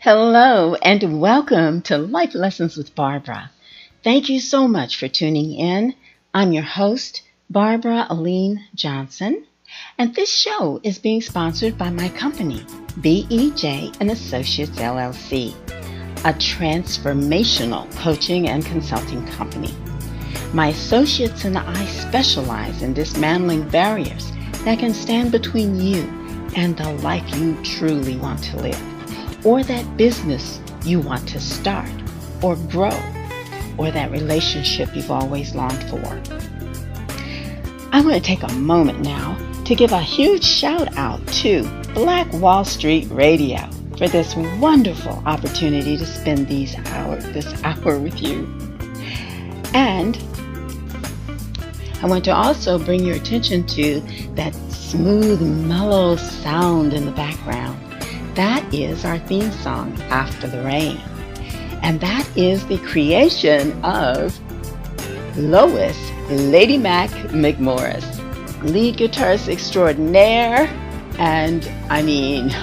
Hello and welcome to Life Lessons with Barbara. Thank you so much for tuning in. I'm your host, Barbara Elleen Johnson, and this show is being sponsored by my company, BEJ Associates LLC, a transformational coaching and consulting company. My associates and I specialize in dismantling barriers that can stand between you and the life you truly want to live, or that business you want to start or grow, or that relationship you've always longed for. I want to take a moment now to give a huge shout out to Black Wall Street Radio for this wonderful opportunity to spend this hour with you. And I want to also bring your attention to that smooth, mellow sound in the background. That is our theme song, After the Rain. And that is the creation of Lois Lady Mac McMorris, lead guitarist extraordinaire. And I mean,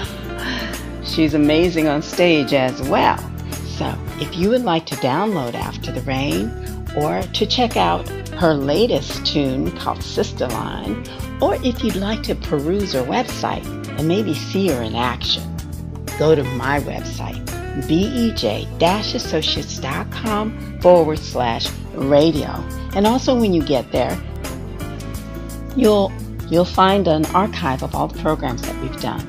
she's amazing on stage as well. So if you would like to download After the Rain or to check out her latest tune called Sister Line, or if you'd like to peruse her website and maybe see her in action, go to my website, BEJ-associates.com/radio. And also when you get there, you'll find an archive of all the programs that we've done.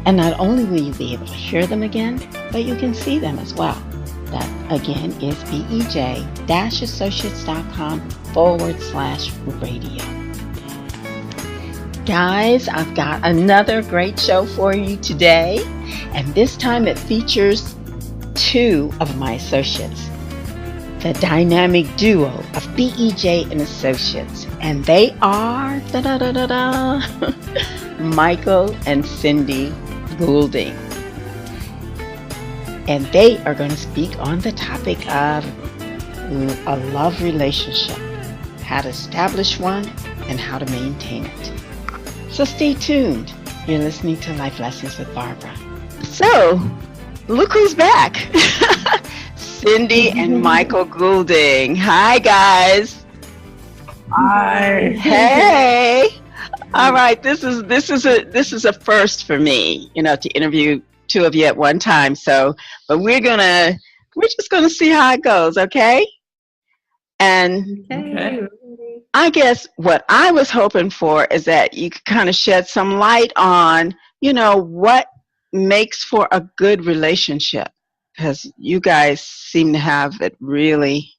And not only will you be able to hear them again, but you can see them as well. That again is BEJ-associates.com/radio. Guys, I've got another great show for you today, and this time it features two of my associates, the dynamic duo of BEJ and Associates, and they are Michael and Cindy Goulding. And they are going to speak on the topic of a love relationship, how to establish one and how to maintain it. So stay tuned. You're listening to Life Lessons with Barbara. So, look who's back. Cindy and Michael Goulding. Hi, guys. Hi. Hey. All right. This is a first for me, to interview two of you at one time. But we're just gonna see how it goes, okay? And Okay. I guess what I was hoping for is that you could kind of shed some light on, what makes for a good relationship, because you guys seem to have it really,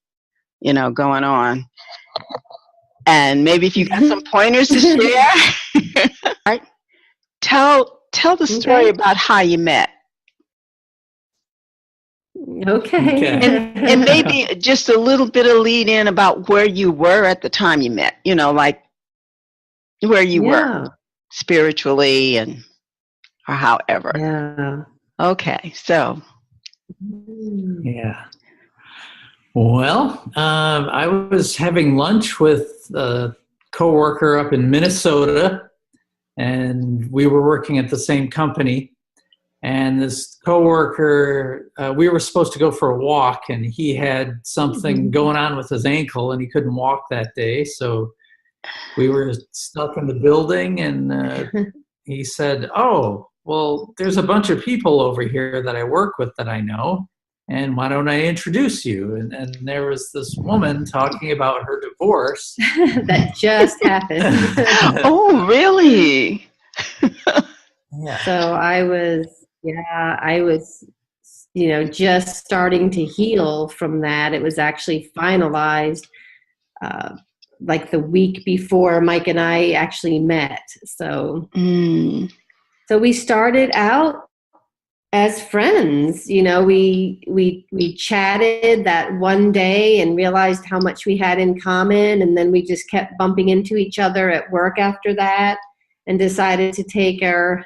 going on. And maybe if you got some pointers to share, right? Tell the story about how you met. Okay. And maybe just a little bit of lead in about where you were at the time you met, like where you were spiritually or however. Yeah. Okay, so. Yeah. Well, I was having lunch with a coworker up in Minnesota, and we were working at the same company. And this coworker, we were supposed to go for a walk, and he had something going on with his ankle, and he couldn't walk that day. So we were stuck in the building, and he said, "Oh, well, there's a bunch of people over here that I work with that I know, and why don't I introduce you?" And there was this woman talking about her divorce. That just happened. Oh, really? Yeah. So I was, just starting to heal from that. It was actually finalized like the week before Mike and I actually met. So, so we started out as friends. We chatted that one day and realized how much we had in common, and then we just kept bumping into each other at work after that, and decided to take our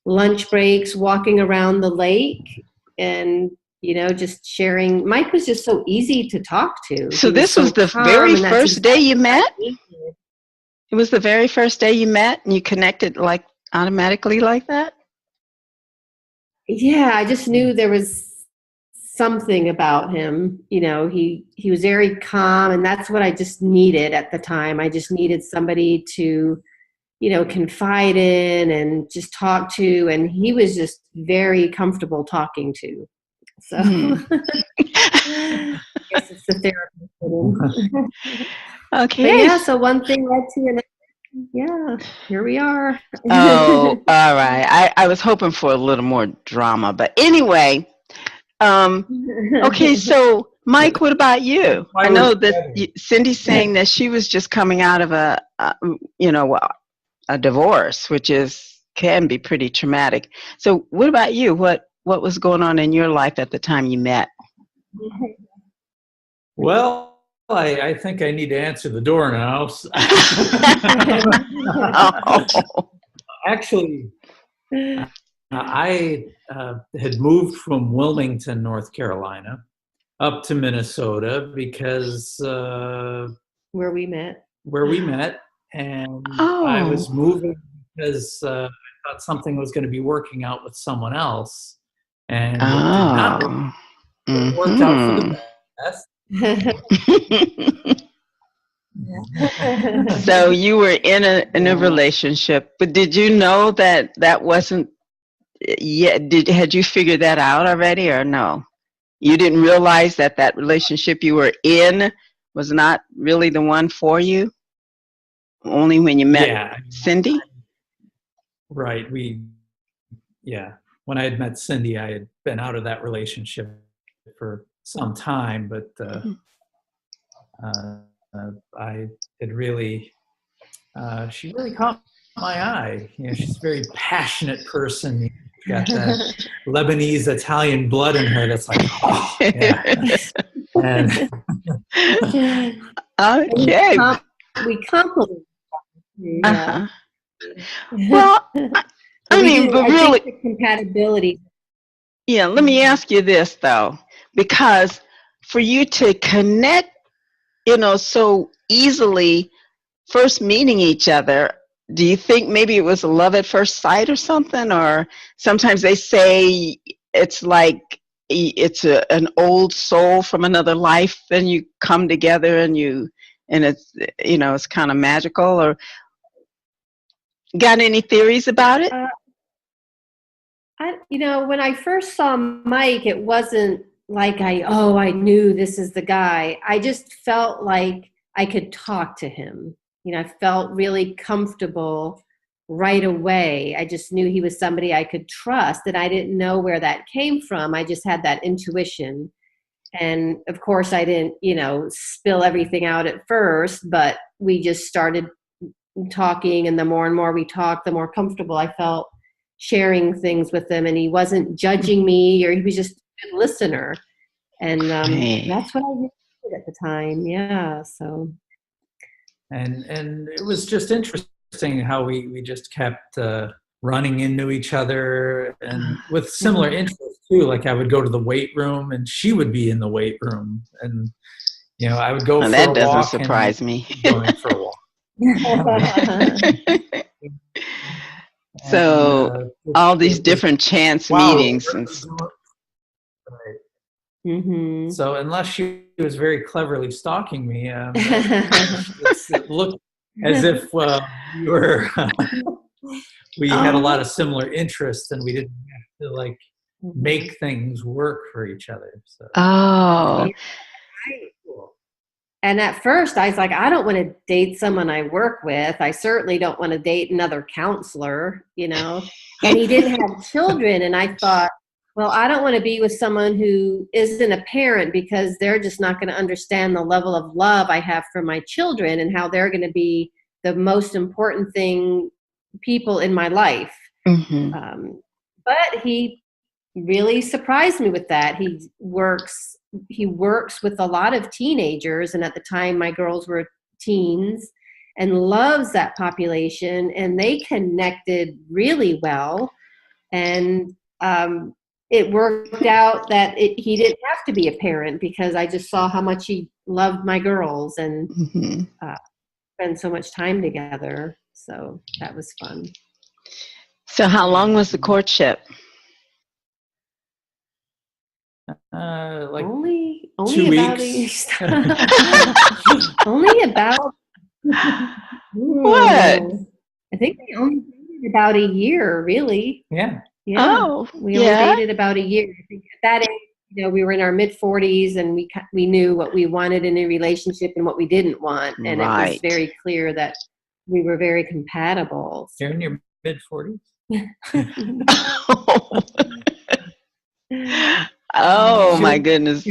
lunch breaks walking around the lake and just sharing. Mike was just so easy to talk to. So this was the very first day you met? It was the very first day you met and you connected like automatically like that? Yeah, I just knew there was something about him. You know, he was very calm, and that's what I just needed at the time. I just needed somebody to, you know, confide in and just talk to, and he was just very comfortable talking to. So I guess it's the therapist. Okay. But yeah, so one thing led to another. Yeah, here we are. Oh, all right. I was hoping for a little more drama, but anyway. Okay, so Mike, what about you? I know that Cindy's saying that she was just coming out of a divorce, which can be pretty traumatic. So, what about you? What was going on in your life at the time you met? Well, I think I need to answer the door now. Actually, I had moved from Wilmington, North Carolina, up to Minnesota because where we met, and I was moving because I thought something was going to be working out with someone else, and it did not work. It worked out for the best. So you were in a relationship, but did you know that wasn't yet? Had you figured that out already, or no? You didn't realize that relationship you were in was not really the one for you? Only when you met Cindy? Right. When I had met Cindy, I had been out of that relationship for some time, but I had really, she really caught my eye. You know, she's a very passionate person. She's got that Lebanese Italian blood in her that's like, oh, yeah. And okay. We compliment. Yeah. Well, I mean, but really, the compatibility. Yeah, let me ask you this though, because for you to connect, so easily, first meeting each other, do you think maybe it was a love at first sight or something? Or sometimes they say it's like it's an old soul from another life, and you come together and it's it's kind of magical. Or got any theories about it? When I first saw Mike, it wasn't like I knew this is the guy. I just felt like I could talk to him. I felt really comfortable right away. I just knew he was somebody I could trust, and I didn't know where that came from. I just had that intuition. And of course I didn't, spill everything out at first, but we just started talking, and the more and more we talked, the more comfortable I felt sharing things with him, and he wasn't judging me, or he was just a good listener. And that's what I needed at the time. Yeah. So. And it was just interesting how we just kept running into each other, and with similar interests too. Like I would go to the weight room, and she would be in the weight room, and I would go for a walk. That doesn't surprise me. Going for a walk. So all these different chance meetings. Right. Mm-hmm. So unless she was very cleverly stalking me, it looked as if we had a lot of similar interests, and we didn't have to make things work for each other. So. Oh. And at first I was like, I don't want to date someone I work with. I certainly don't want to date another counselor, and he didn't have children. And I thought, well, I don't want to be with someone who isn't a parent, because they're just not going to understand the level of love I have for my children, and how they're going to be the most important people in my life. Mm-hmm. But he really surprised me with that. He works with a lot of teenagers, and at the time my girls were teens, and loves that population, and they connected really well. And it worked out that he didn't have to be a parent, because I just saw how much he loved my girls, and spend so much time together. So that was fun. So how long was the courtship? like only 2 about weeks. only about What? I think we only dated about a year, really. Yeah. Yeah. Oh, We only dated about a year. I think at that age, we were in our mid-40s, and we knew what we wanted in a relationship and what we didn't want, and it was very clear that we were very compatible. You're in your mid-40s? Oh, my goodness.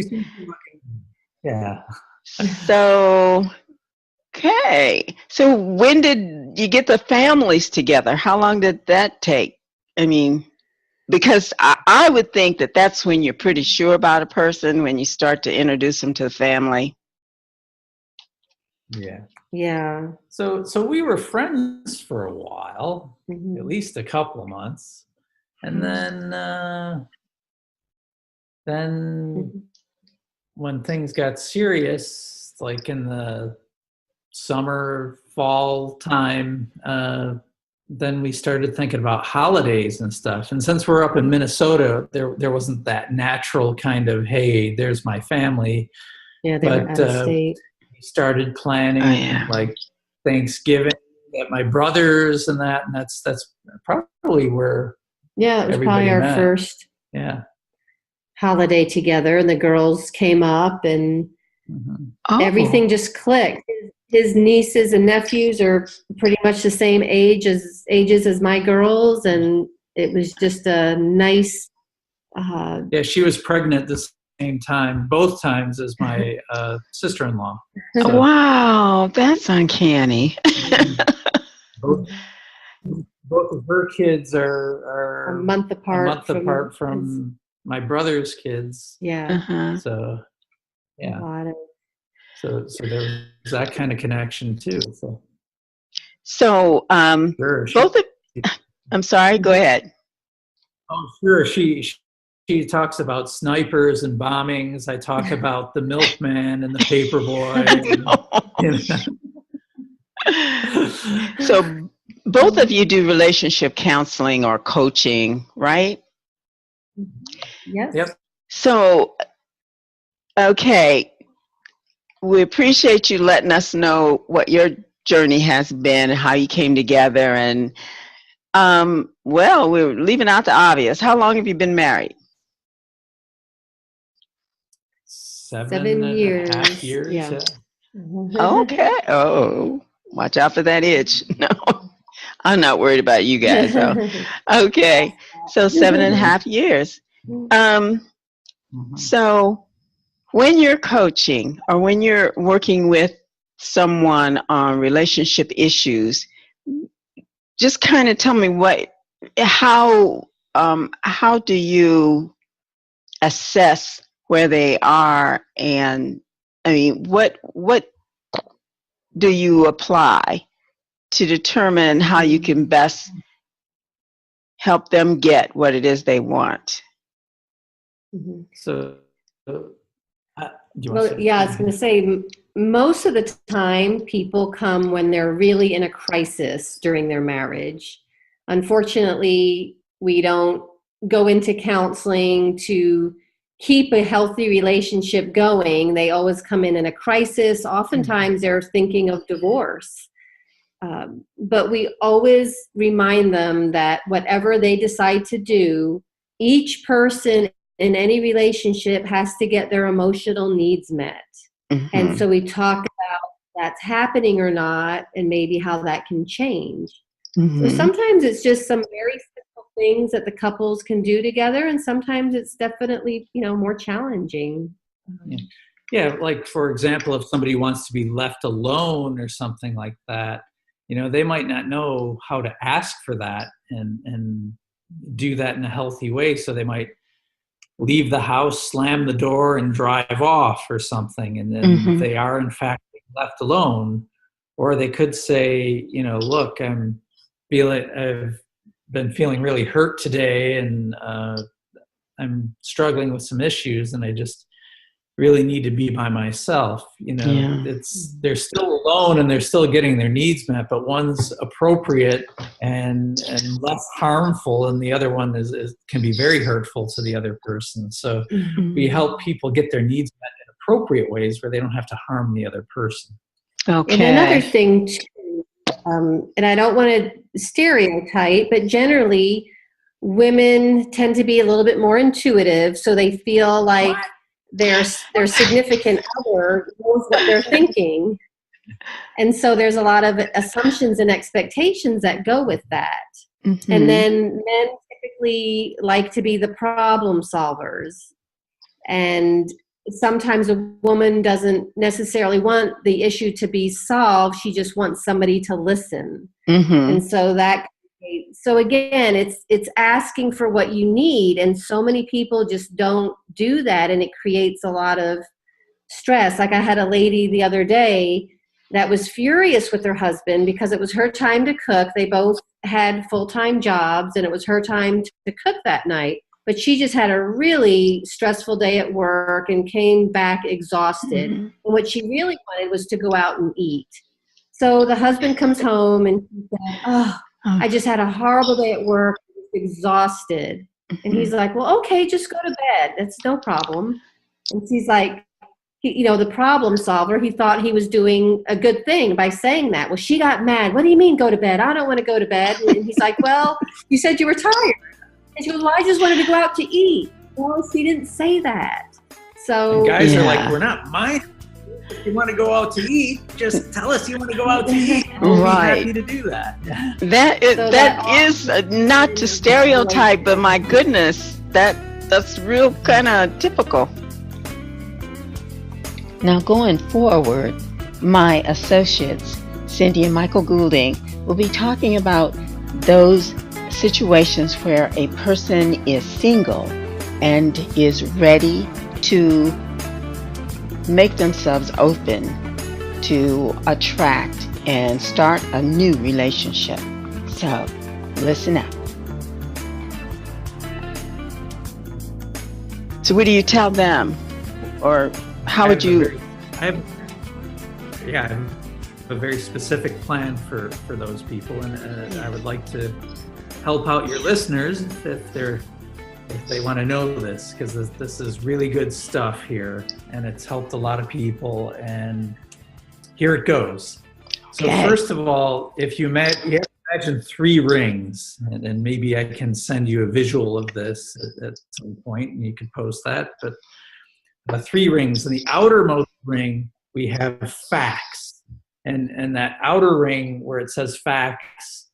Yeah. So, okay. So when did you get the families together? How long did that take? I mean, because I would think that that's when you're pretty sure about a person, when you start to introduce them to the family. Yeah. Yeah. So we were friends for a while, at least a couple of months. And then when things got serious, like in the summer, fall time, then we started thinking about holidays and stuff. And since we're up in Minnesota, there wasn't that natural kind of, hey, there's my family. Yeah, they were out of state. We started planning like Thanksgiving at my brother's and that, and that's probably where it was probably our first holiday together, and the girls came up, and everything just clicked. His nieces and nephews are pretty much the same ages as my girls, and it was just a nice. She was pregnant the same time, both times, as my sister-in-law. So, wow, that's uncanny. both of her kids are a month apart from my brother's kids. Yeah. So So there was that kind of connection too. So both of, I'm sorry, go ahead. Oh, sure. She talks about snipers and bombings. I talk about the milkman and the paperboy. So both of you do relationship counseling or coaching, right? Yes. Yep. So, okay. We appreciate you letting us know what your journey has been and how you came together. And, well, we're leaving out the obvious. How long have you been married? 7 years. 7.5 years. Yeah. Okay. Oh, watch out for that itch. No, I'm not worried about you guys, though. Okay. So 7.5 years. So when you're coaching or when you're working with someone on relationship issues, just kind of tell me how do you assess where they are, and I mean, what do you apply to determine how you can best help them get what it is they want? So, I was going to say, most of the time people come when they're really in a crisis during their marriage. Unfortunately, we don't go into counseling to keep a healthy relationship going. They always come in a crisis. Oftentimes they're thinking of divorce. But we always remind them that whatever they decide to do, each person in any relationship has to get their emotional needs met. And so we talk about that's happening or not, and maybe how that can change. So sometimes it's just some very simple things that the couples can do together, and sometimes it's definitely, more challenging. Yeah, like for example, if somebody wants to be left alone or something like that, they might not know how to ask for that and do that in a healthy way. So they might leave the house, slam the door, and drive off or something. And then they are, in fact, left alone. Or they could say, look, I've been feeling really hurt today, and I'm struggling with some issues, and I just really need to be by myself. They're still alone and they're still getting their needs met, but one's appropriate and less harmful, and the other one can be very hurtful to the other person. So we help people get their needs met in appropriate ways where they don't have to harm the other person. Okay. And another thing too, and I don't want to stereotype, but generally women tend to be a little bit more intuitive, so they feel like their significant other knows what they're thinking. And so there's a lot of assumptions and expectations that go with that. Mm-hmm. And then men typically like to be the problem solvers. And sometimes a woman doesn't necessarily want the issue to be solved. She just wants somebody to listen. Mm-hmm. And so again, it's asking for what you need, and so many people just don't do that, and it creates a lot of stress. Like I had a lady the other day that was furious with her husband because it was her time to cook. They both had full-time jobs, and it was her time to cook that night. But she just had a really stressful day at work and came back exhausted. Mm-hmm. And what she really wanted was to go out and eat. So the husband comes home and he said, I just had a horrible day at work, exhausted. And he's like, well, okay, just go to bed. That's no problem. And she's like, the problem solver, he thought he was doing a good thing by saying that. Well, she got mad. What do you mean go to bed? I don't want to go to bed. And he's like, well, you said you were tired. And she goes, well, I just wanted to go out to eat. Well, she didn't say that. So and guys are like, we're not minding. If you want to go out to eat, just tell us you want to go out to eat. We'll be happy to do that. That is not to stereotype, but my goodness, that's real kind of typical. Now going forward, my associates, Cindy and Michael Goulding, will be talking about those situations where a person is single and is ready to make themselves open to attract and start a new relationship. So, listen up. So what do you tell them? Or how would you... I have a very specific plan for those people, and I would like to help out your listeners if they want to know this, because this is really good stuff here, and it's helped a lot of people, and here it goes. So first of all, if you have to imagine 3 rings, and maybe I can send you a visual of this at some point, and you can post that, but 3 rings. In the outermost ring, we have facts, and that outer ring where it says facts,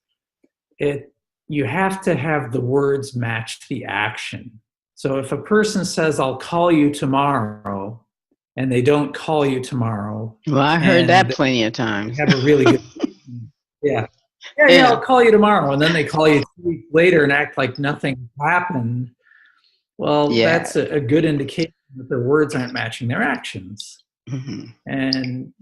you have to have the words match the action. So if a person says, I'll call you tomorrow, and they don't call you tomorrow. Well, I heard that plenty of times. Have a really good, yeah, I'll call you tomorrow. And then they call you 2 weeks later and act like nothing happened. Well, that's a good indication that their words aren't matching their actions. Mm-hmm. And,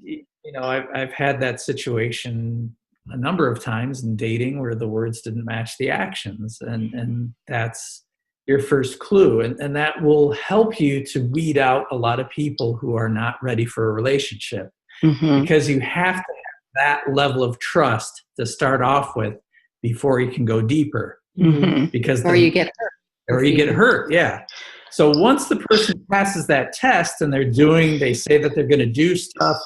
I've had that situation a number of times in dating where the words didn't match the actions, and that's your first clue, and that will help you to weed out a lot of people who are not ready for a relationship. Mm-hmm. Because you have to have that level of trust to start off with before you can go deeper. Mm-hmm. Because you get hurt. Yeah. So once the person passes that test and they say that they're going to do stuff,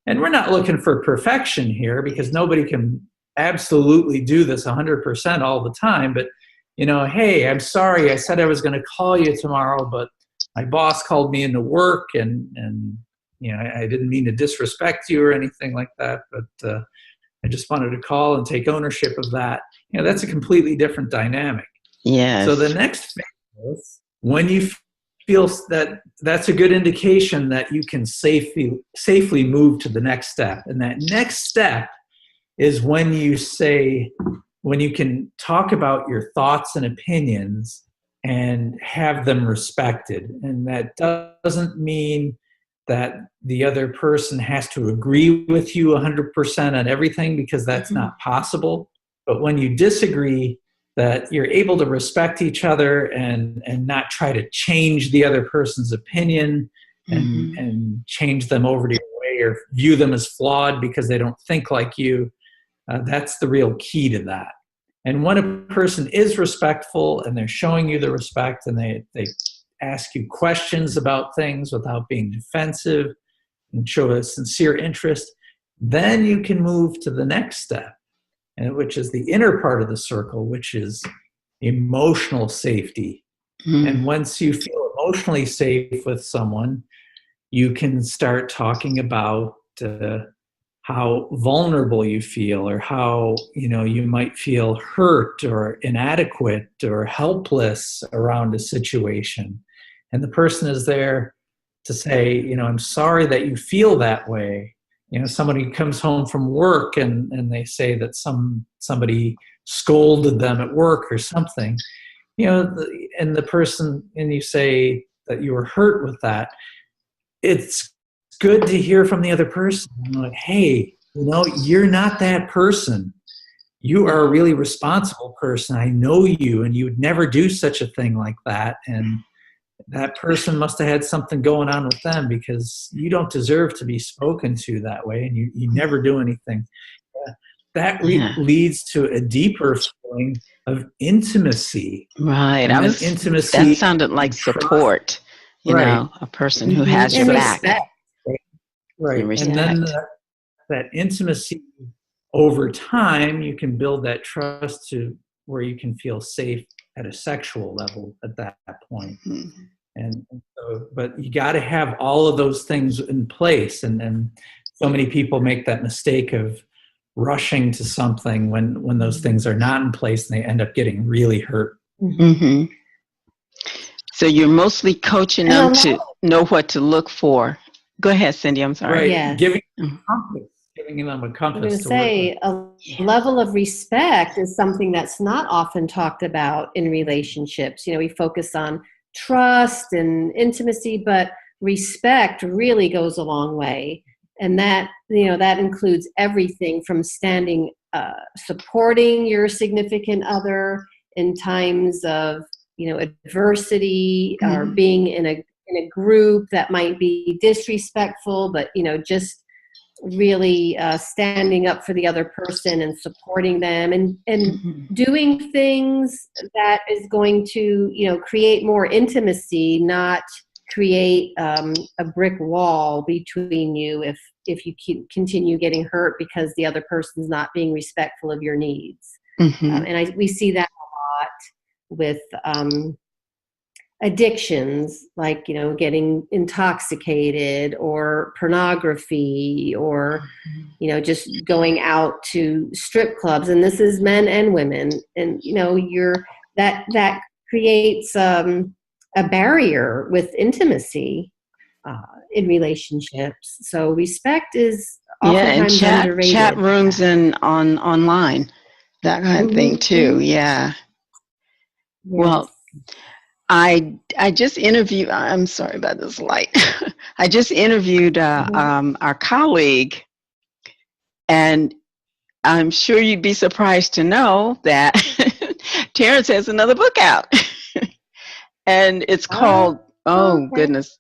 and we're not looking for perfection here, because nobody can absolutely do this 100% all the time. But, hey, I'm sorry, I said I was going to call you tomorrow, but my boss called me into work, and I didn't mean to disrespect you or anything like that, but I just wanted to call and take ownership of that. That's a completely different dynamic. Yes. So the next phase is when you feel that that's a good indication that you can safely move to the next step. And that next step is when you can talk about your thoughts and opinions and have them respected. And that doesn't mean that the other person has to agree with you 100% on everything, because that's not possible. But when you disagree, that you're able to respect each other and not try to change the other person's opinion, and change them over to your way or view them as flawed because they don't think like you. That's the real key to that. And when a person is respectful and they're showing you the respect and they ask you questions about things without being defensive and show a sincere interest, then you can move to the next step, and which is the inner part of the circle, which is emotional safety. And once you feel emotionally safe with someone, you can start talking about how vulnerable you feel, or how you might feel hurt or inadequate or helpless around a situation. And the person is there to say, I'm sorry that you feel that way. Somebody comes home from work and they say that somebody scolded them at work or something, and the person, and you say that you were hurt with that. It's good to hear from the other person, like, hey, you're not that person. You are a really responsible person. I know you, and you would never do such a thing like that. And that person must have had something going on with them, because you don't deserve to be spoken to that way, and you never do anything. That leads to a deeper feeling of intimacy. Right. Intimacy. That sounded like support. A person who has your back. Right. And then that intimacy, over time, you can build that trust to where you can feel safe at a sexual level at that point. And so, but you got to have all of those things in place. And so many people make that mistake of rushing to something when those things are not in place, and they end up getting really hurt. So you're mostly coaching them to know what to look for. Go ahead, Cindy. I'm sorry. Right. Yes. Giving them a compass. I'm going to say a level of respect is something that's not often talked about in relationships. We focus on trust and intimacy, but respect really goes a long way. And that, that includes everything from supporting your significant other in times of, adversity, or being in a group that might be disrespectful, but, just really standing up for the other person and supporting them, and doing things that is going to, create more intimacy, not create a brick wall between you if you continue getting hurt because the other person's not being respectful of your needs. And we see that a lot with addictions, like, getting intoxicated, or pornography, or, just going out to strip clubs. And this is men and women. And, that creates a barrier with intimacy in relationships. So respect is oftentimes underrated. Chat rooms and online, that kind of thing too. Yeah. Yes. Well, I just interviewed. I'm sorry about this light. I just interviewed our colleague, and I'm sure you'd be surprised to know that Terrence has another book out. And it's called, goodness,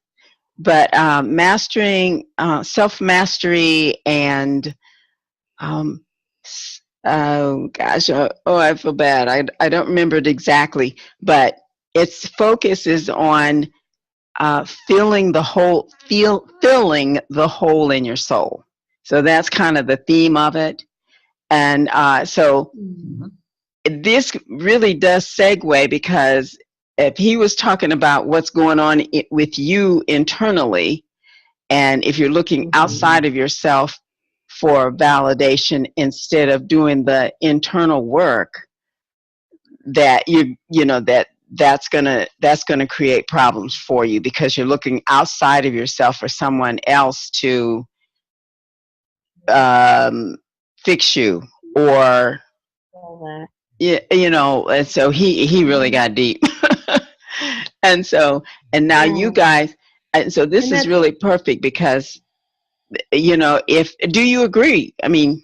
but Mastering Self-Mastery and, I feel bad. I don't remember it exactly, but its focus is on filling the hole in your soul. So that's kind of the theme of it. And so this really does segue, because if he was talking about what's going on with you internally, and if you're looking outside of yourself for validation instead of doing the internal work, that that's gonna create problems for you, because you're looking outside of yourself for someone else to fix you, or and so he really got deep. And now you guys, and so this is really perfect, because do you agree? I mean,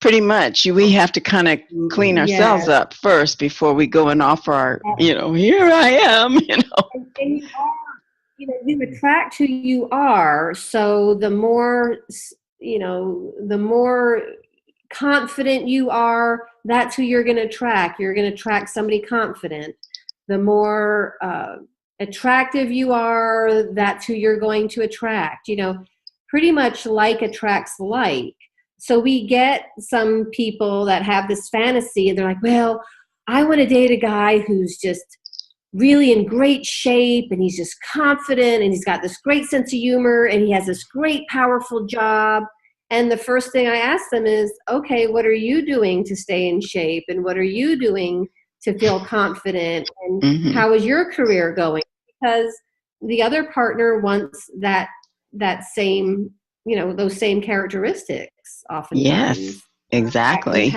pretty much we have to kind of clean ourselves up first before we go and offer our, here I am, And you attract who you are. So the more, the more confident you are, that's who you're going to attract. You're going to attract somebody confident. The more attractive you are, that's who you're going to attract. Pretty much like attracts like. So we get some people that have this fantasy and they're like, well, I want to date a guy who's just really in great shape and he's just confident and he's got this great sense of humor and he has this great powerful job. And the first thing I ask them is, okay, what are you doing to stay in shape? And what are you doing to feel confident? And how is your career going? Because the other partner wants that same, those same characteristics oftentimes. Yes, exactly.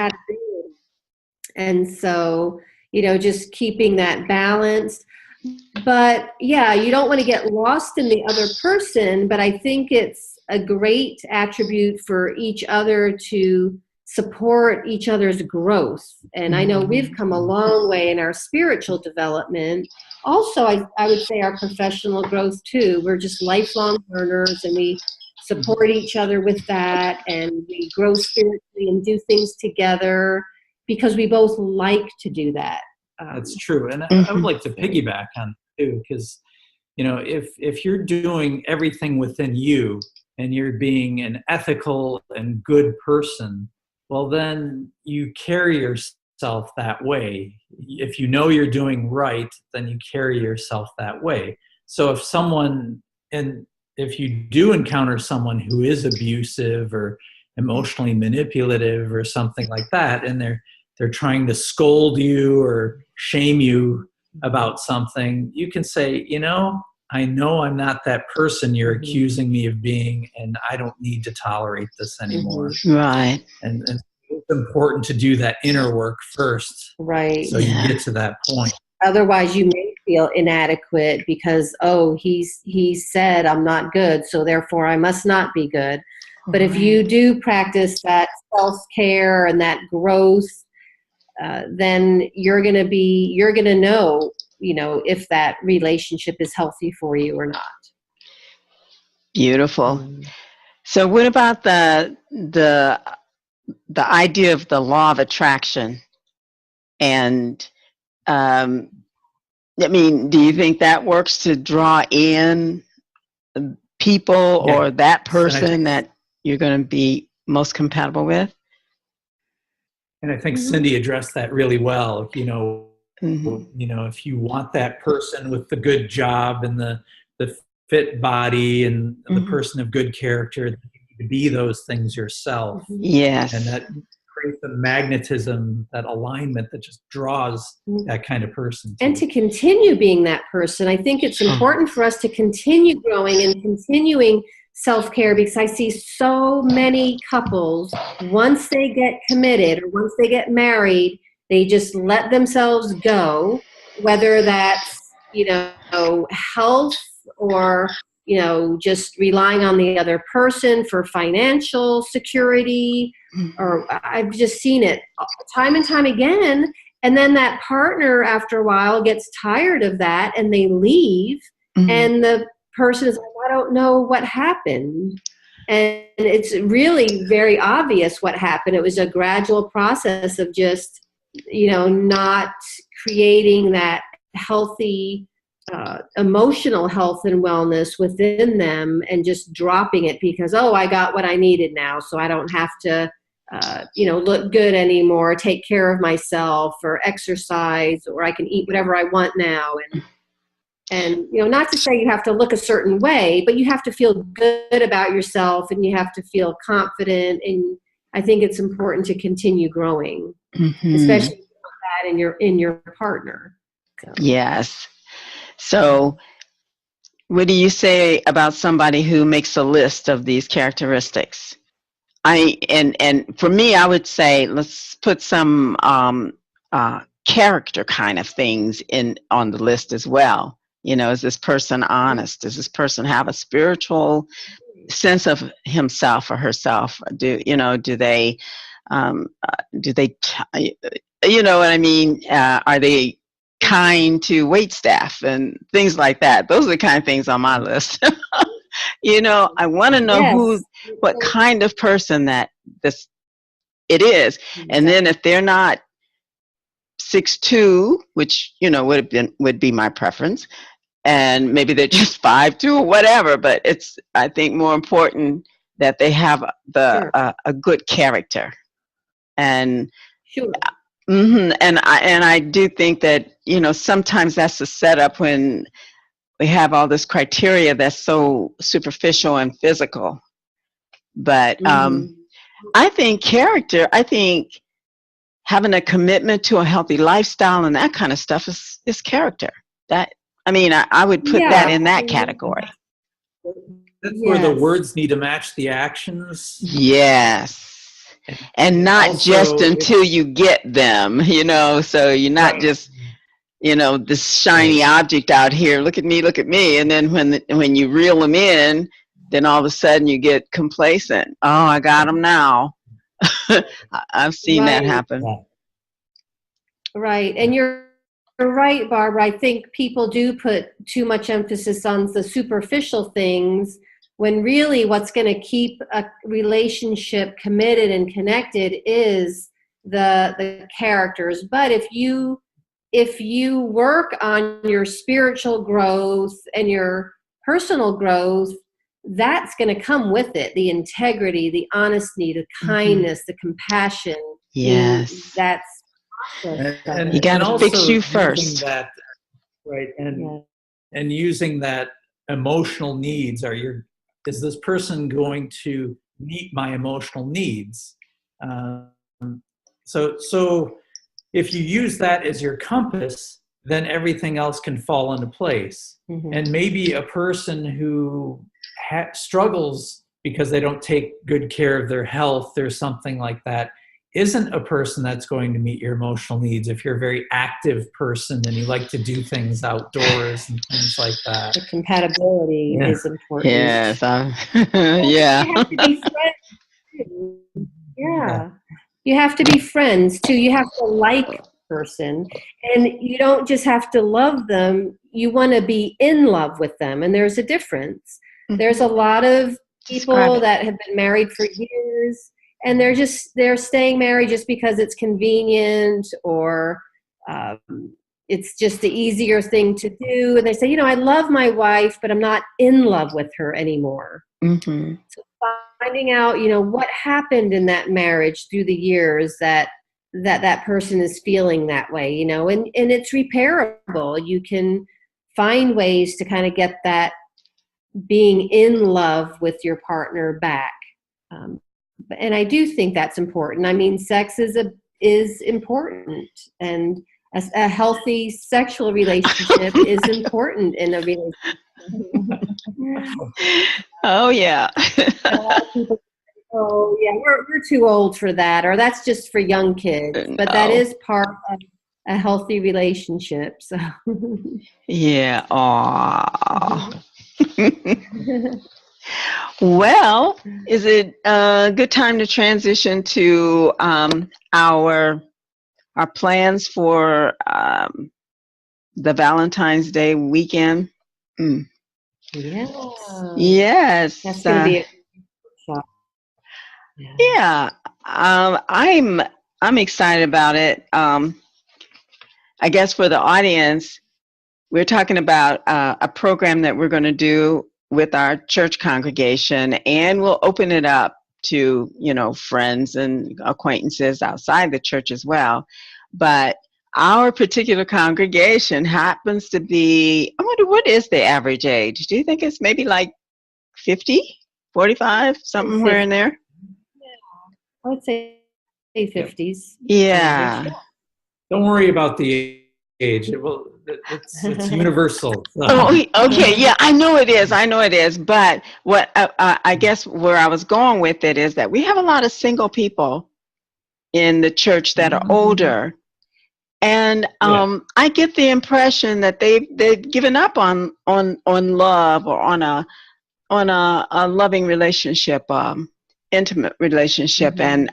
And so, just keeping that balance. But yeah, you don't want to get lost in the other person, but I think it's a great attribute for each other to support each other's growth. And I know we've come a long way in our spiritual development. Also, I would say our professional growth too. We're just lifelong learners and we support each other with that, and we grow spiritually and do things together because we both like to do that. That's true. And I would like to piggyback on it too, because, if you're doing everything within you and you're being an ethical and good person, well, then you carry yourself that way. If you know you're doing right, then you carry yourself that way. So if you do encounter someone who is abusive or emotionally manipulative or something like that, and they're trying to scold you or shame you about something, you can say, I know I'm not that person you're accusing me of being, and I don't need to tolerate this anymore. Right. And it's important to do that inner work first. Right. So you get to that point. Otherwise, you may feel inadequate because, he said I'm not good, so therefore I must not be good. But if you do practice that self-care and that growth, then you're going to know, if that relationship is healthy for you or not. Beautiful. So what about the idea of the law of attraction? And do you think that works to draw in people or that person that you're going to be most compatible with? And I think Cindy addressed that really well. If you want that person with the good job and the fit body and the person of good character, you need to be those things yourself. Yes. And that creates a magnetism, that alignment that just draws that kind of person. And to continue being that person, I think it's important for us to continue growing and continuing self-care, because I see so many couples, once they get committed or once they get married, they just let themselves go, whether that's, health or, just relying on the other person for financial security. Or I've just seen it time and time again. And then that partner, after a while, gets tired of that and they leave. And the person is like, I don't know what happened. And it's really very obvious what happened. It was a gradual process of just, not creating that healthy emotional health and wellness within them, and just dropping it because, I got what I needed now, so I don't have to, look good anymore, take care of myself or exercise, or I can eat whatever I want now. And not to say you have to look a certain way, but you have to feel good about yourself and you have to feel confident. And I think it's important to continue growing, especially that in your partner. So. Yes. So what do you say about somebody who makes a list of these characteristics? And for me, I would say, let's put some character kind of things on the list as well. Is this person honest? Does this person have a spiritual sense of himself or herself? Do they, you know what I mean? Are they kind to wait staff and things like that. Those are the kind of things on my list. You know, I want to know what kind of person that it is. And then if they're not 6'2", which, you know, would be my preference, and maybe they're just 5'2" or whatever, but it's, I think, more important that they have a good character. And and I do think that, you know, sometimes that's the setup when we have all this criteria that's so superficial and physical. But I think having a commitment to a healthy lifestyle and that kind of stuff is character. That, I mean, I would put that in that category. That's where the words need to match the actions. Yes. And not also, just until you get them, you know, so you're not just, you know, this shiny object out here, look at me. And then when you reel them in, then all of a sudden you get complacent. Oh, I got them now. I've seen that happen. Right. And you're right, Barbara. I think people do put too much emphasis on the superficial things, when really what's going to keep a relationship committed and connected is the characters. But if you work on your spiritual growth and your personal growth, that's going to come with it. The integrity, the honesty, the kindness, the compassion. Yes. That's and you got to fix you first. That, right. And using that emotional needs, is this person going to meet my emotional needs? So if you use that as your compass, then everything else can fall into place. And maybe a person who struggles because they don't take good care of their health or something like that isn't a person that's going to meet your emotional needs if you're a very active person and you like to do things outdoors and things like that. The compatibility is important. Yes. You have to be friends. Yeah. You have to be friends too. You have to like a person, and you don't just have to love them. You want to be in love with them, and there's a difference. There's a lot of people that have been married for years, and they're staying married just because it's convenient, or it's just the easier thing to do. And they say, you know, I love my wife, but I'm not in love with her anymore. So finding out, you know, what happened in that marriage through the years that person is feeling that way, you know, and it's repairable. You can find ways to kind of get that being in love with your partner back. And I do think that's important. I mean, sex is important, and a healthy sexual relationship is important in a relationship. Oh yeah. A lot of people say, oh yeah, we're too old for that, or that's just for young kids. But that is part of a healthy relationship. So yeah. Aww. Well, is it a good time to transition to our plans for the Valentine's Day weekend? Yes. That's going to be I'm excited about it. I guess for the audience, we're talking about a program that we're going to do with our church congregation, and we'll open it up to, you know, friends and acquaintances outside the church as well. But our particular congregation happens to be, I wonder, what is the average age? Do you think it's maybe like 50, 45, somewhere in there? Yeah, I would say 50s. Yeah. Don't worry about the age. It's universal. Oh, okay. Yeah, I know it is. But what I guess where I was going with it is that we have a lot of single people in the church that are older, and I get the impression that they've given up on love, or on a loving relationship, intimate relationship, and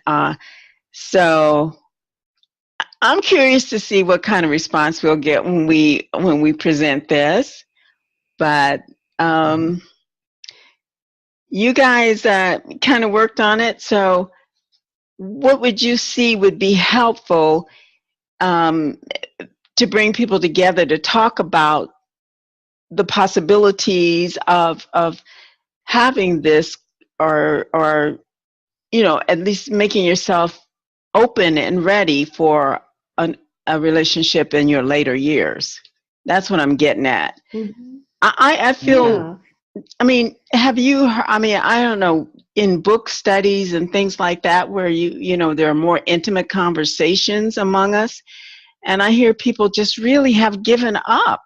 so I'm curious to see what kind of response we'll get when we present this. But you guys kind of worked on it. So what would you see would be helpful to bring people together to talk about the possibilities of having this, or at least making yourself open and ready for a relationship in your later years? That's what I'm getting at. Mm-hmm. I feel, I mean, have you, I don't know, in book studies and things like that, where there are more intimate conversations among us, and I hear people just really have given up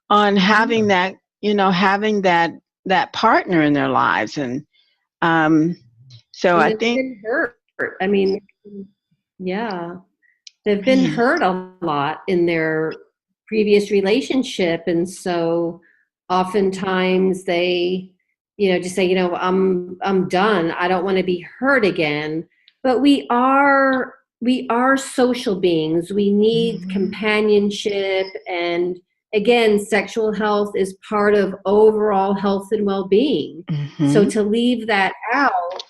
on having that, having that partner in their lives. And so I think been hurt. I mean, yeah, they've been hurt a lot in their previous relationship, and so oftentimes they, just say, I'm done. I don't want to be hurt again. But we are social beings. We need companionship, and again, sexual health is part of overall health and well-being. So to leave that out,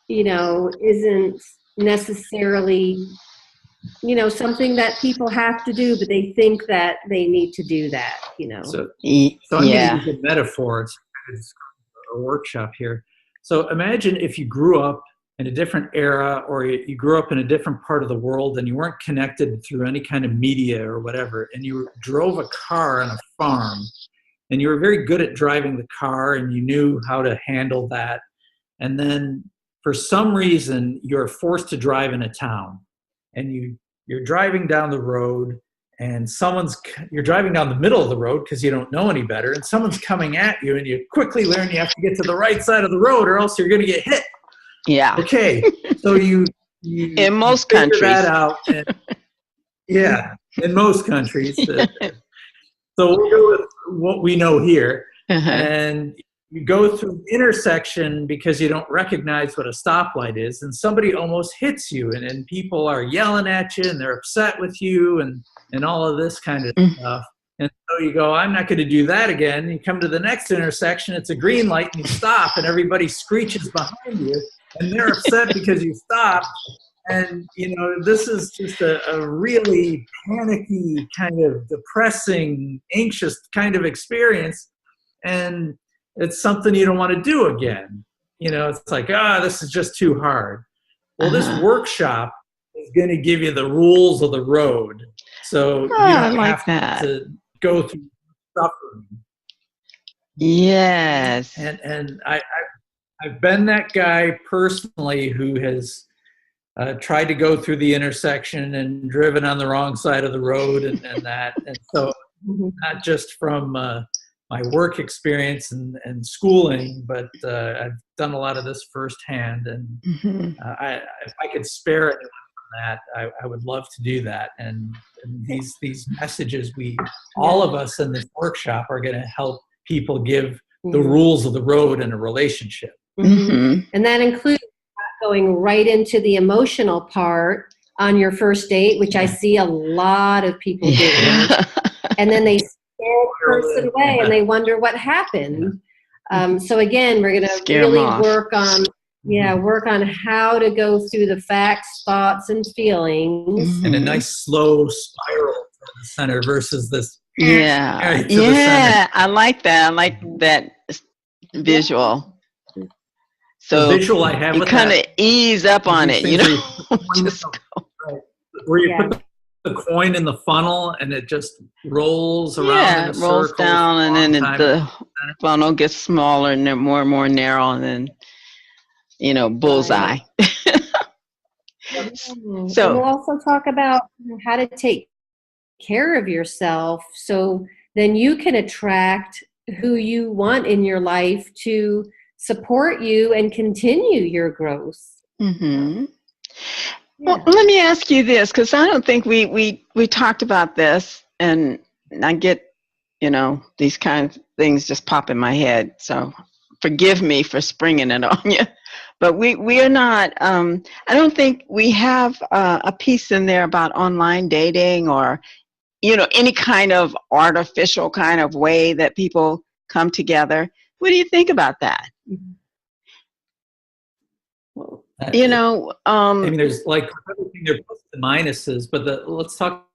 isn't necessarily, something that people have to do, but they think that they need to do that, So I'm going to use a metaphor. It's a workshop here. So imagine if you grew up in a different era, or you grew up in a different part of the world, and you weren't connected through any kind of media or whatever, and you drove a car on a farm, and you were very good at driving the car, and you knew how to handle that. And then for some reason, you're forced to drive in a town, and you're driving down the road, and you're driving down the middle of the road because you don't know any better, and someone's coming at you, and you quickly learn you have to get to the right side of the road, or else you're going to get hit. Yeah. Okay. So you in most countries that out. And, in most countries. So we'll go with what we know here. And you go through the intersection because you don't recognize what a stoplight is, and somebody almost hits you, and people are yelling at you, and they're upset with you, and all of this kind of stuff. And so you go, I'm not going to do that again. You come to the next intersection, it's a green light, and you stop, and everybody screeches behind you, and they're upset because you stopped. And, this is just a really panicky, kind of depressing, anxious kind of experience. And it's something you don't want to do again. It's like, this is just too hard. Well, this workshop is going to give you the rules of the road. So you don't have to go through suffering. Yes. And I've been that guy personally who has tried to go through the intersection and driven on the wrong side of the road and that. And so not just from my work experience and schooling, but I've done a lot of this firsthand. And if I could spare anyone from that, I would love to do that. And these messages, all of us in this workshop are going to help people give the rules of the road in a relationship. And that includes going right into the emotional part on your first date, which I see a lot of people do. And then they scare the person away and they wonder what happened. So again, we're going to really work on how to go through the facts, thoughts, and feelings. And a nice slow spiral to the center versus this. I like that. I like that visual. So the visual I have you kind of ease up on it, where you put the coin in the funnel and it just rolls around. It rolls down, and then the funnel gets smaller and more and more narrow, and then bullseye. So we'll also talk about how to take care of yourself, so then you can attract who you want in your life to support you and continue your growth. Well, let me ask you this, because I don't think we talked about this, and I get these kinds of things just pop in my head, so forgive me for springing it on you. But we are not, I don't think we have a piece in there about online dating or, any kind of artificial kind of way that people come together. What do you think about that? Well, I mean, there's like everything, there are pluses and minuses, but let's talk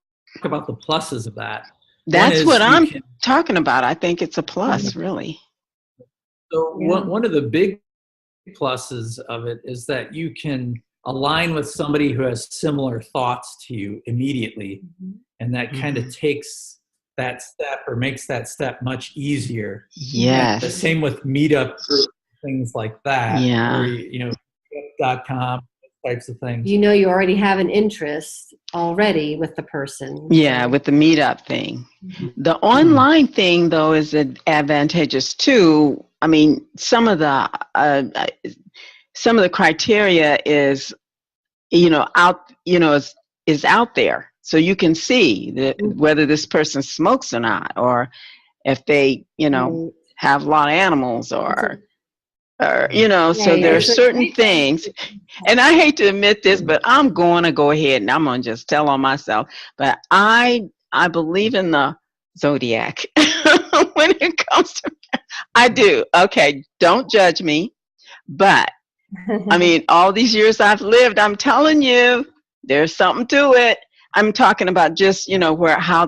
about the pluses of that. That's what I'm talking about. I think it's a plus, really. So one of the big pluses of it is that you can align with somebody who has similar thoughts to you immediately, and that kind of takes that step or makes that step much easier. Yes. The same with meetup groups, things like that. Yeah. Where, meetup.com, types of things. You already have an interest already with the person. Yeah, with the meetup thing. The online thing, though, is advantageous too. I mean, some of the criteria is, is out there, so you can see that whether this person smokes or not, or if they, have a lot of animals, or so there are certain things. And I hate to admit this, but I'm going to go ahead and I'm going to just tell on myself. But I believe in the zodiac when it comes to, I do. Okay, don't judge me. But I mean, all these years I've lived, I'm telling you, there's something to it. I'm talking about just, how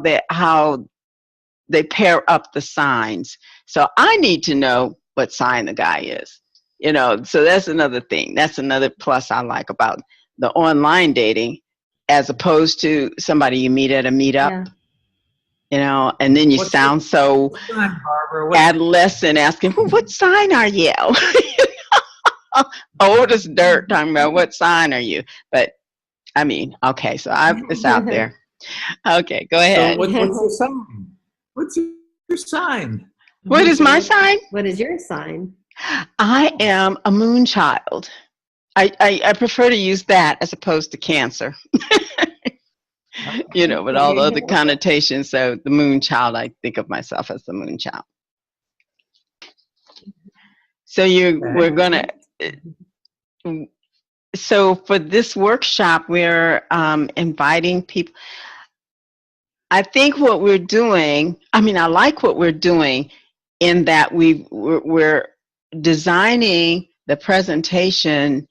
they pair up the signs. So I need to know what sign the guy is. So that's another thing. That's another plus I like about the online dating, as opposed to somebody you meet at a meetup, and then you sound so adolescent asking, well, what sign are you? Old as dirt, talking about what sign are you? But I mean, okay, so it's out there. Okay, go ahead. So what's your sign? What's your sign? What is my sign? What is your sign? I am a moon child. I prefer to use that as opposed to Cancer. With all the other connotations. So the moon child, I think of myself as the moon child. So we're gonna. So for this workshop, we're inviting people. I think what we're doing. I mean, I like what we're doing, in that we're designing the presentation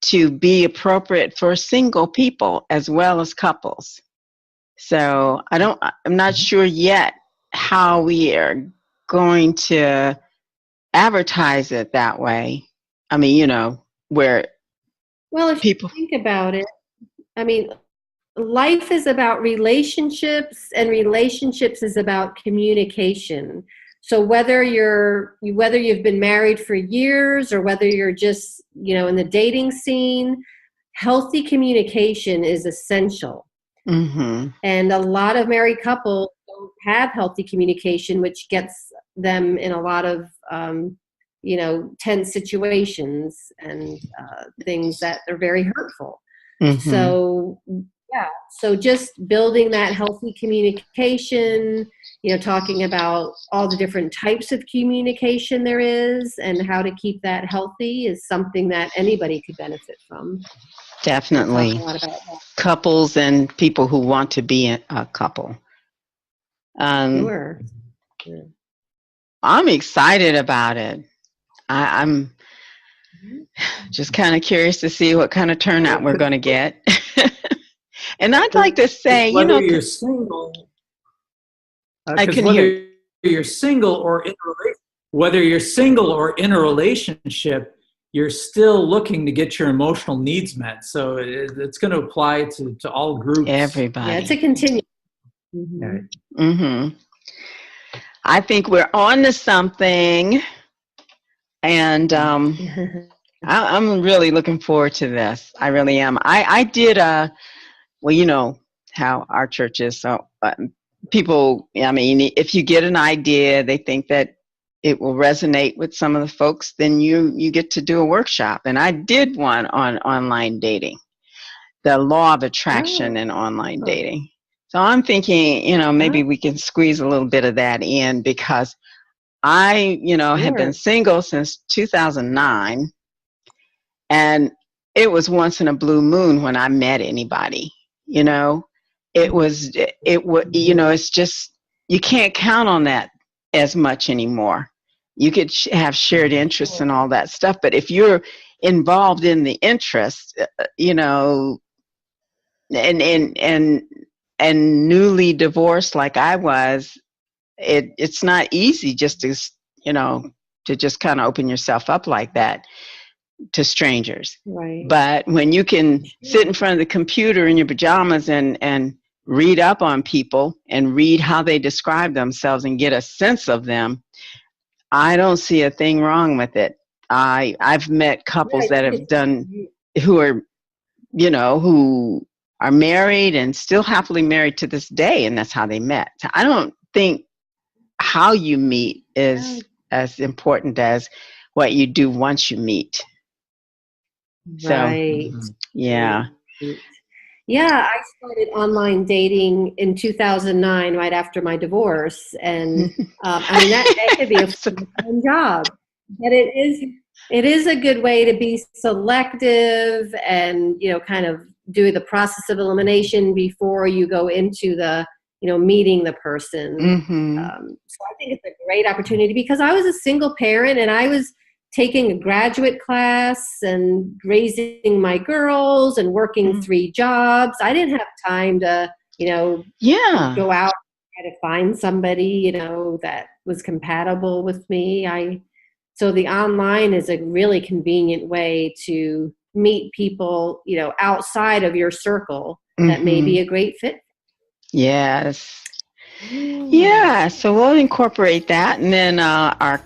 to be appropriate for single people as well as couples. So I'm not sure yet how we are going to advertise it that way. I mean, where if you think about it, I mean, life is about relationships, and relationships is about communication. So whether you've been married for years, or whether you're just, in the dating scene, healthy communication is essential. Mm-hmm. And a lot of married couples don't have healthy communication, which gets them in a lot of, tense situations and things that are very hurtful. Mm-hmm. So just building that healthy communication, talking about all the different types of communication there is and how to keep that healthy is something that anybody could benefit from. Definitely. Couples and people who want to be a couple. Sure. I'm excited about it. I'm just kind of curious to see what kind of turnout we're going to get. And I'd like to say, whether you're single, I can hear. You're single or in a relationship, whether you're single or in a relationship, you're still looking to get your emotional needs met. So it's going to apply to all groups. Everybody. Yeah, it's a continuum. Mm-hmm. Mm-hmm. I think we're on to something, and I'm really looking forward to this. I really am. I did well, you know how our church is. So people, I mean, if you get an idea, they think that it will resonate with some of the folks, then you get to do a workshop. And I did one on online dating, the law of attraction in online dating. So I'm thinking, maybe we can squeeze a little bit of that in, because I, have been single since 2009. And it was once in a blue moon when I met anybody, you know. It's just, you can't count on that as much anymore. You could have shared interests and all that stuff, but if you're involved in the interest, and newly divorced like I was, it's not easy just to, to just kind of open yourself up like that to strangers. Right. But when you can sit in front of the computer in your pajamas and read up on people and read how they describe themselves and get a sense of them, I don't see a thing wrong with it. I've met couples that have who are married and still happily married to this day, and that's how they met. So I don't think how you meet is as important as what you do once you meet. Right. So, yeah. Yeah, I started online dating in 2009, right after my divorce, and that could be a full-time job, but it is a good way to be selective and kind of do the process of elimination before you go into the meeting the person. So I think it's a great opportunity because I was a single parent and I was taking a graduate class and raising my girls and working 3 jobs. I didn't have time to, go out and try to find somebody, that was compatible with me. So the online is a really convenient way to meet people, outside of your circle that may be a great fit. Yes. Yeah, so we'll incorporate that, and then our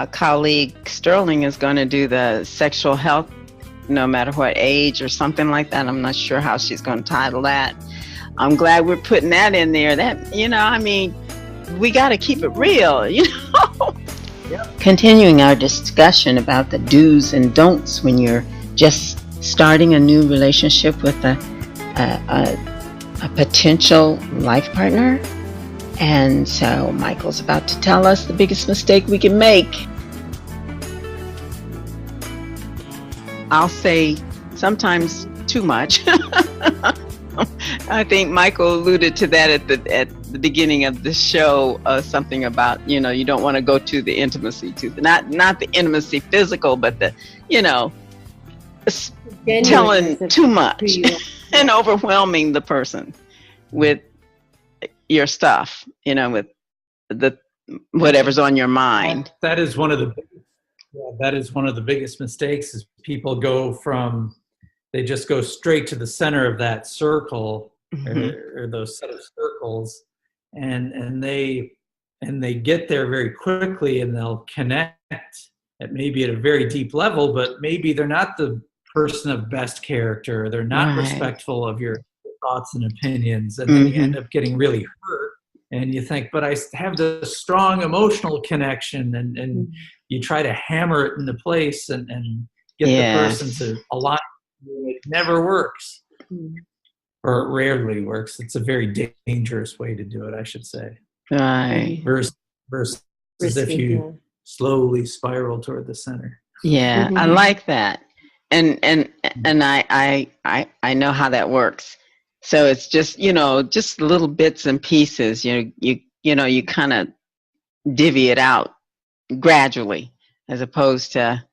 colleague Sterling is going to do the sexual health, no matter what age or something like that. I'm not sure how she's going to title that. I'm glad we're putting that in there. That we got to keep it real, Yep. Continuing our discussion about the do's and don'ts when you're just starting a new relationship with a potential life partner. And so Michael's about to tell us the biggest mistake we can make. I'll say sometimes too much. I think Michael alluded to that at the beginning of the show, something about, you don't want to go to the intimacy, not the intimacy physical, but the, telling too much and overwhelming the person with your stuff, with the whatever's on your mind. That is one of the biggest mistakes is people they just go straight to the center of that circle or those set of circles, and they get there very quickly, and they'll connect at maybe at a very deep level, but maybe they're not the person of best character, they're not respectful of your thoughts and opinions, and then you end up getting really hurt, and you think, but I have this strong emotional connection, and you try to hammer it into place and get the person to align. It never works, or it rarely works. It's a very dangerous way to do it, I should say. Right. Versus if you slowly spiral toward the center. Yeah, I like that, and I know how that works. So it's just just little bits and pieces. You kind of divvy it out gradually, as opposed to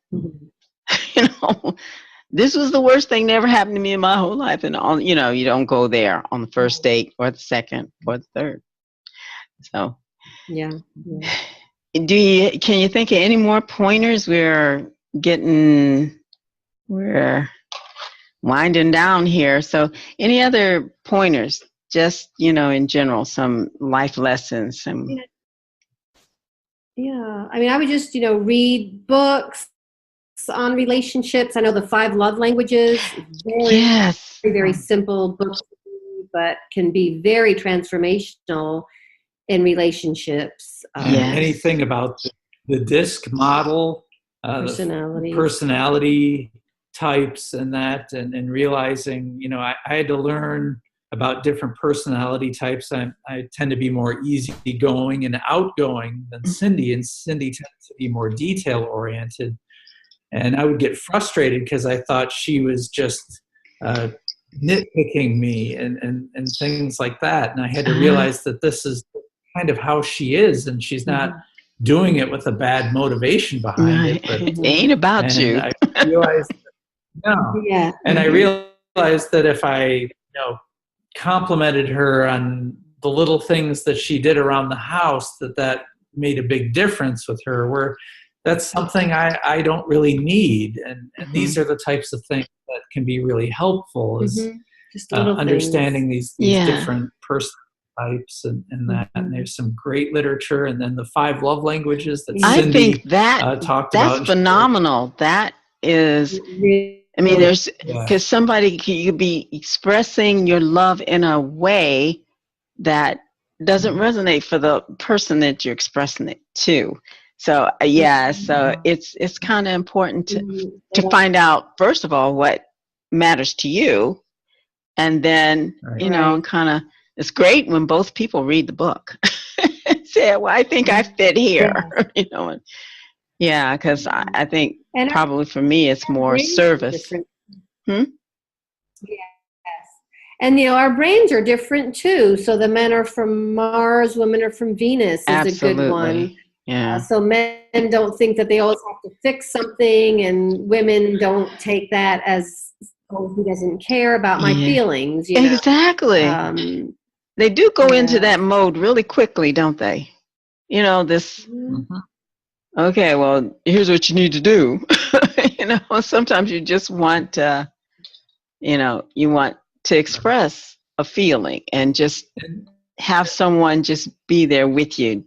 this was the worst thing that ever happened to me in my whole life, and you don't go there on the first date or the second or the third. So yeah. Can you think of any more pointers? We're winding down here. So any other pointers, just, in general, some life lessons? Yeah. I would just, read books on relationships. I know the 5 love languages. Very, very simple books, but can be very transformational in relationships. Anything about the DISC model, personality types, and that, and realizing, I had to learn about different personality types. I tend to be more easygoing and outgoing than Cindy, and Cindy tends to be more detail oriented. And I would get frustrated because I thought she was just nitpicking me and things like that. And I had to realize that this is kind of how she is, and she's not doing it with a bad motivation behind it. But it ain't about you. I realized, and I realized that if I, complimented her on the little things that she did around the house, that made a big difference with her, where that's something I don't really need. And these are the types of things that can be really helpful, is just little understanding these different person types and that. And there's some great literature. And then the 5 love languages that Cindy I think that talked about. That's phenomenal. That is, I mean, there's, because somebody could be expressing your love in a way that doesn't resonate for the person that you're expressing it to. So so it's kind of important to find out, first of all, what matters to you, and then kind of, it's great when both people read the book. Say, well, I think I fit here, because I think probably for me it's more service. Yes. And our brains are different too. So the men are from Mars, women are from Venus is a good one. Yeah. So men don't think that they always have to fix something, and women don't take that as, oh, he doesn't care about my feelings. Exactly. They do go into that mode really quickly, don't they? This, okay, well, here's what you need to do. Sometimes you just want, you want to express a feeling and just have someone just be there with you,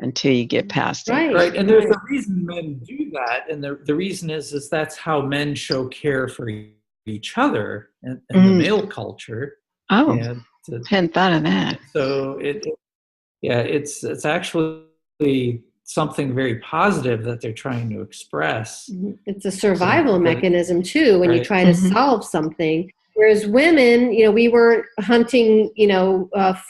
until you get past it. Right. And there's a reason men do that. And the reason is that's how men show care for each other in the male culture. Oh, hadn't thought of that. So it's actually something very positive that they're trying to express. It's a survival mechanism too, when you try to solve something. Whereas women, we weren't hunting,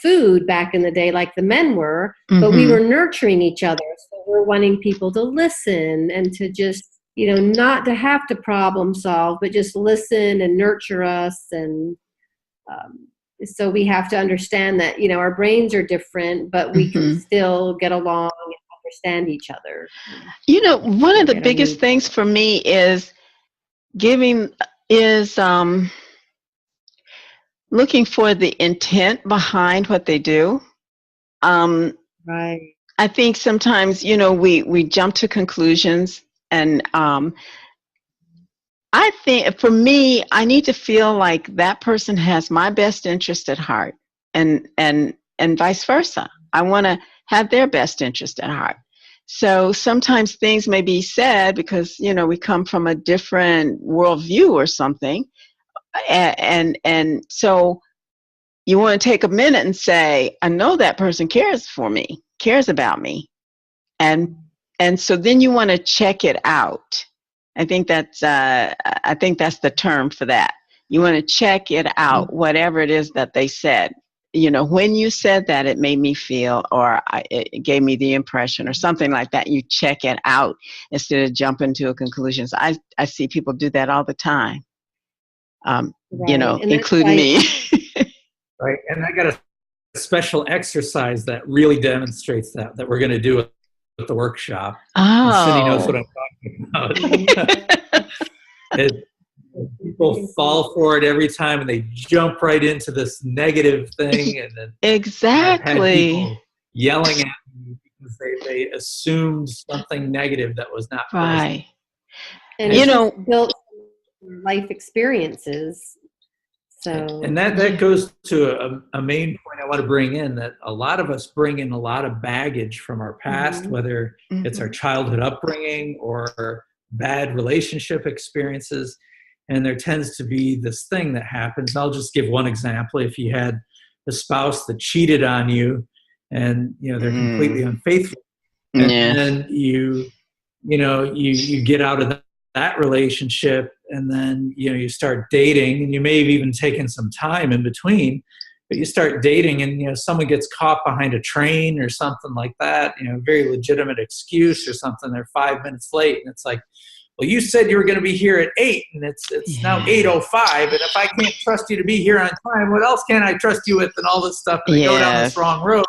food back in the day like the men were, but we were nurturing each other. So we're wanting people to listen and to just, not to have to problem solve, but just listen and nurture us. And so we have to understand that, our brains are different, but we can still get along and understand each other. One of the biggest things for me is looking for the intent behind what they do. Right. I think sometimes, we jump to conclusions, and I think for me, I need to feel like that person has my best interest at heart, and vice versa. I want to have their best interest at heart. So sometimes things may be said because, we come from a different worldview or something. And so you want to take a minute and say, I know that person cares about me. And so then you want to check it out. I think that's the term for that. You want to check it out, whatever it is that they said. When you said that, it made me feel, or it gave me the impression, or something like that. You check it out instead of jumping to conclusions. I see people do that all the time. Including me. Right. And I got a special exercise that really demonstrates that we're going to do at the workshop. Oh. And Cindy knows what I'm talking about. People fall for it every time, and they jump right into this negative thing. And then exactly. People yelling at me because they assumed something negative that was not right. Present. And built life experiences. So, and that goes to a main point I want to bring in, that a lot of us bring in a lot of baggage from our past, whether it's our childhood upbringing or bad relationship experiences. And there tends to be this thing that happens. I'll just give one example. If you had a spouse that cheated on you, and they're completely unfaithful, and then you get out of that relationship, and then you start dating, and you may have even taken some time in between, But you start dating and, someone gets caught behind a train or something like that, very legitimate excuse or something. They're 5 minutes late. And it's like, well, you said you were going to be here at 8 and it's now 8:05. And if I can't trust you to be here on time, what else can I trust you with and all this stuff? And they go down this wrong road.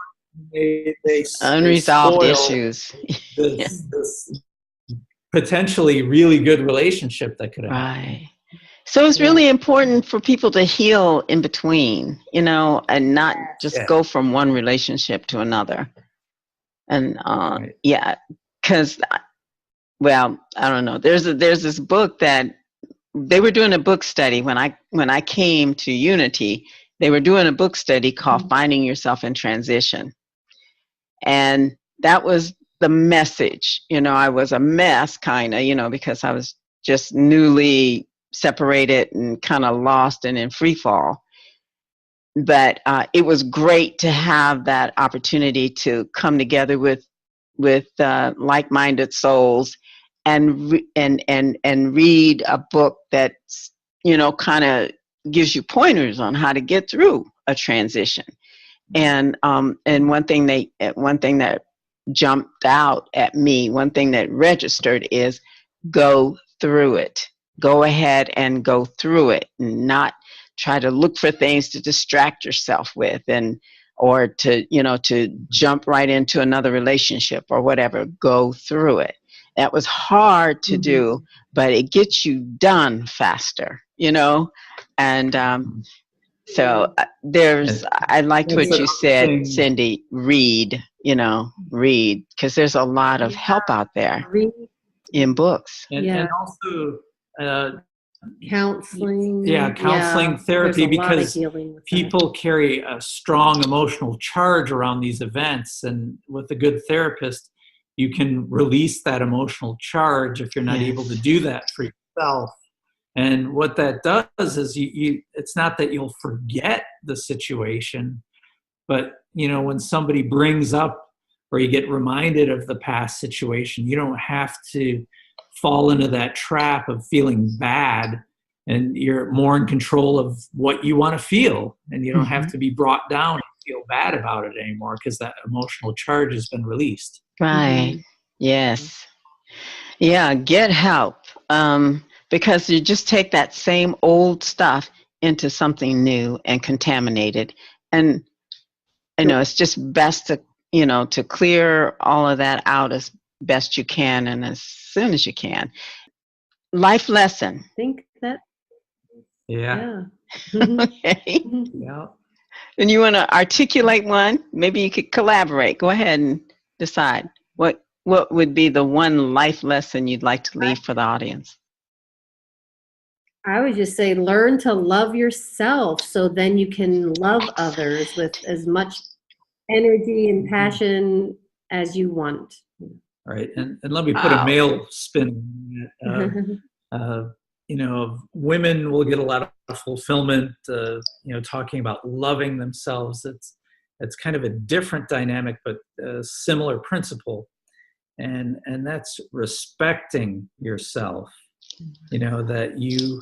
They unresolved issues. This potentially really good relationship that could have happened. Right. So it's really important for people to heal in between, and not just go from one relationship to another. And because, well, I don't know. There's this book that they were doing a book study when I came to Unity. They were doing a book study called Finding Yourself in Transition. And that was the message. I was a mess kind of, because I was just newly separated and kind of lost and in free fall. But it was great to have that opportunity to come together with like-minded souls and read a book that kind of gives you pointers on how to get through a transition. And one thing that jumped out at me, one thing that registered is go through it. Go ahead and go through it, and not try to look for things to distract yourself with, or to jump right into another relationship or whatever. Go through it. That was hard to do, but it gets you done faster, And so I liked what you said, Cindy. Read, because there's a lot of help out there in books. And also counseling. Counseling, therapy, because people carry a strong emotional charge around these events. And with a good therapist, you can release that emotional charge if you're not able to do that for yourself. And what that does is it's not that you'll forget the situation, but, when somebody brings up or you get reminded of the past situation, you don't have to fall into that trap of feeling bad, and you're more in control of what you want to feel, and you don't have to be brought down and feel bad about it anymore because that emotional charge has been released. Right. Yes. Yeah. Get help. Because you just take that same old stuff into something new and contaminate it. And, it's just best to, to clear all of that out as best you can and as soon as you can. Life lesson. I think that. Yeah. Okay. Yeah. And you want to articulate one? Maybe you could collaborate. Go ahead and decide what would be the one life lesson you'd like to leave for the audience. I would just say learn to love yourself, so then you can love others with as much energy and passion as you want. Right. And let me put a male spin on it. Women will get a lot of fulfillment, talking about loving themselves. It's kind of a different dynamic, but a similar principle. And that's respecting yourself. That you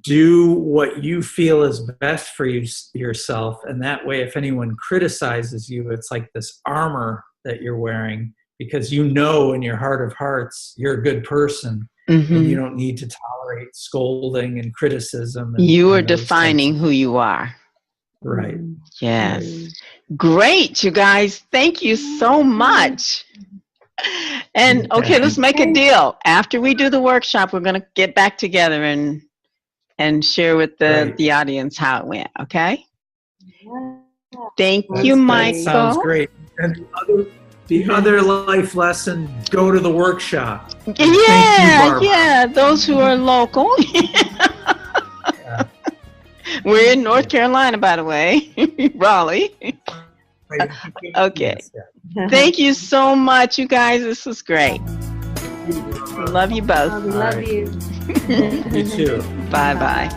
do what you feel is best for yourself. And that way, if anyone criticizes you, it's like this armor that you're wearing, because in your heart of hearts, you're a good person. And you don't need to tolerate scolding and criticism. You are defining who you are. Right. Yes. Great, you guys. Thank you so much. And okay, let's make a deal. After we do the workshop, we're going to get back together and share with the audience how it went. Okay. Thank you, Michael. That sounds great. And the other life lesson: go to the workshop. Yeah. Those who are local. We're in North Carolina, by the way, Raleigh. Okay. Thank you so much, you guys. This was great. Love you both. We love you. You too. Bye-bye.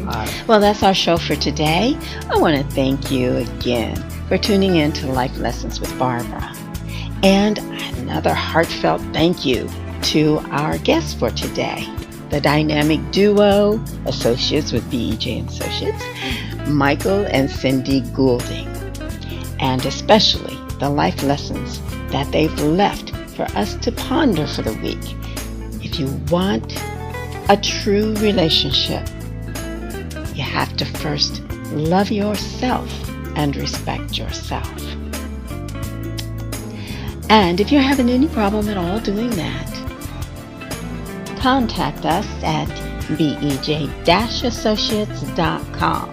Bye. Well, that's our show for today. I want to thank you again for tuning in to Life Lessons with Barbara. And another heartfelt thank you to our guests for today, the dynamic duo, associates with BEJ Associates, Michael and Cindy Goulding, and especially the life lessons that they've left for us to ponder for the week. If you want a true relationship, you have to first love yourself and respect yourself. And if you're having any problem at all doing that, contact us at BEJ-Associates.com.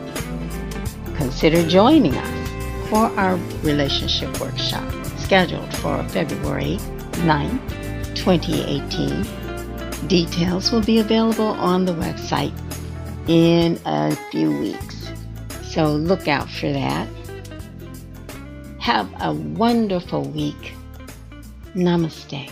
Consider joining us for our relationship workshop scheduled for February 9, 2018. Details will be available on the website in a few weeks, so look out for that. Have a wonderful week. Namaste.